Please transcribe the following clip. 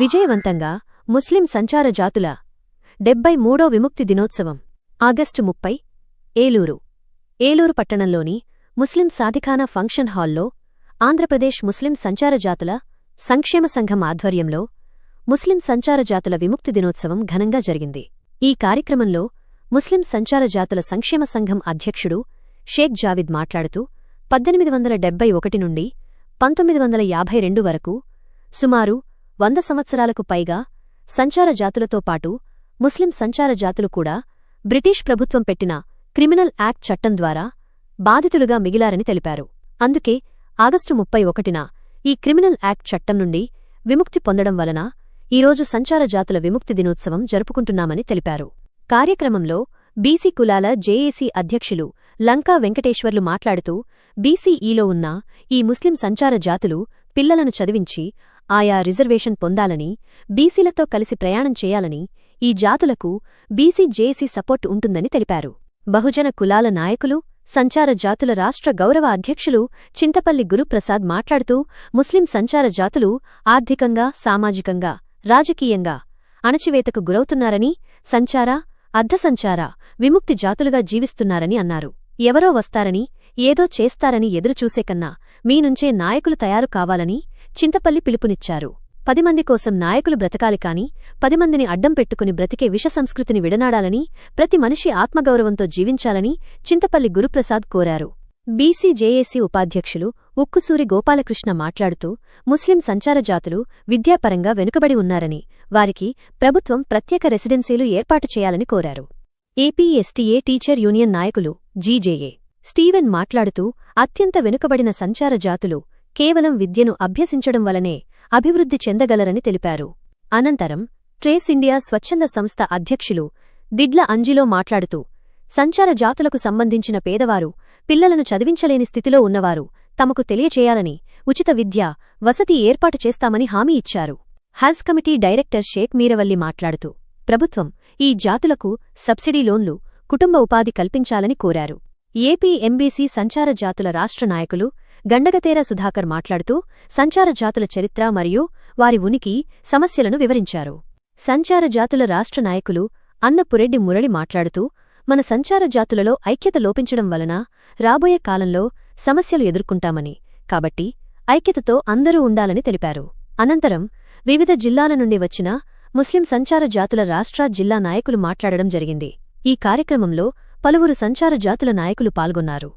విజయవంతంగా ముస్లిం సంచార జాతుల 73వ విముక్తి దినోత్సవం ఆగస్టు 30 ఏలూరు పట్టణంలోని ముస్లిం సాధిఖానా ఫంక్షన్ హాల్లో ఆంధ్రప్రదేశ్ ముస్లిం సంచార జాతుల సంక్షేమ సంఘం ఆధ్వర్యంలో ముస్లిం సంచార జాతుల విముక్తి దినోత్సవం ఘనంగా జరిగింది. ఈ కార్యక్రమంలో ముస్లిం సంచార జాతుల సంక్షేమ సంఘం అధ్యక్షుడు షేక్ జావిద్ మాట్లాడుతూ 1871 నుండి 1952 వరకు సుమారు 100 సంవత్సరాలకు పైగా సంచార జాతులతో పాటు ముస్లిం సంచార జాతులు కూడా బ్రిటిష్ ప్రభుత్వం పెట్టిన క్రిమినల్ యాక్ట్ చట్టం ద్వారా బాధితులుగా మిగిలారని తెలిపారు. అందుకే ఆగస్టు 31న ఈ క్రిమినల్ యాక్ట్ చట్టం నుండి విముక్తి పొందడం వలన ఈరోజు సంచార జాతుల విముక్తి దినోత్సవం జరుపుకుంటున్నామని తెలిపారు. కార్యక్రమంలో బీసీ కులాల జేఏసీ అధ్యక్షులు లంకా వెంకటేశ్వర్లు మాట్లాడుతూ బీసీఈలో ఉన్న ఈ ముస్లిం సంచార జాతులు పిల్లలను చదివించి ఆయా రిజర్వేషన్ పొందాలని, బీసీలతో కలిసి ప్రయాణం చేయాలని, ఈ జాతులకు బీసీ జేఏసీ సపోర్ట్ ఉంటుందని తెలిపారు. బహుజన కులాల నాయకులు, సంచార జాతుల రాష్ట్ర గౌరవ అధ్యక్షులు చింతపల్లి గురుప్రసాద్ మాట్లాడుతూ ముస్లిం సంచార జాతులు ఆర్థికంగా, సామాజికంగా, రాజకీయంగా అణచివేతకు గురవుతున్నారని, సంచార, అర్ధసంచార, విముక్తి జాతులుగా జీవిస్తున్నారని అన్నారు. ఎవరో వస్తారని, ఏదో చేస్తారని ఎదురుచూసేకన్నా మీనుంచే నాయకులు తయారు కావాలని చింతపల్లి పిలుపునిచ్చారు. 10 మంది కోసం నాయకులు బ్రతకాలి కాని 10 మందిని అడ్డం పెట్టుకుని బ్రతికే విష సంస్కృతిని విడనాడాలని, ప్రతి మనిషి ఆత్మగౌరవంతో జీవించాలని చింతపల్లి గురుప్రసాద్ కోరారు. బీసీ జేఏసీ ఉపాధ్యక్షులు ఉక్కుసూరి గోపాలకృష్ణ మాట్లాడుతూ ముస్లిం సంచార జాతులు విద్యాపరంగా వెనుకబడి ఉన్నారని, వారికి ప్రభుత్వం ప్రత్యేక రెసిడెన్సీలు ఏర్పాటు చేయాలని కోరారు. ఏపీఎస్టీఏ టీచర్ యూనియన్ నాయకులు జీజేఏ స్టీవెన్ మాట్లాడుతూ అత్యంత వెనుకబడిన సంచార జాతులు కేవలం విద్యను అభ్యసించడం వలనే అభివృద్ధి చెందగలరని తెలిపారు. అనంతరం ట్రేస్ ఇండియా స్వచ్ఛంద సంస్థ అధ్యక్షులు దిడ్ల అంజిలో మాట్లాడుతూ సంచార జాతులకు సంబంధించిన పేదవారు, పిల్లలను చదివించలేని స్థితిలో ఉన్నవారు తమకు తెలియచేయాలని, ఉచిత విద్య, వసతి ఏర్పాటు చేస్తామని హామీ ఇచ్చారు. హజ్ కమిటీ డైరెక్టర్ షేక్ మీరవల్లి మాట్లాడుతూ ప్రభుత్వం ఈ జాతులకు సబ్సిడీ లోన్లు, కుటుంబ ఉపాధి కల్పించాలని కోరారు. ఏపీ ఎంబీసీ సంచార జాతుల రాష్ట్ర నాయకులు గండగతేర సుధాకర్ మాట్లాడుతూ సంచార జాతుల చరిత్ర మరియు వారి ఉనికి, సమస్యలను వివరించారు. సంచార జాతుల రాష్ట్ర నాయకులు అన్నపురెడ్డి మురళి మాట్లాడుతూ మన సంచార జాతులలో ఐక్యత లోపించడం వలన రాబోయే కాలంలో సమస్యలు ఎదుర్కొంటామని, కాబట్టి ఐక్యతతో అందరూ ఉండాలని తెలిపారు. అనంతరం వివిధ జిల్లాల నుండి వచ్చిన ముస్లిం సంచార జాతుల రాష్ట్ర, జిల్లా నాయకులు మాట్లాడడం జరిగింది. ఈ కార్యక్రమంలో పలువురు సంచార జాతుల నాయకులు పాల్గొన్నారు.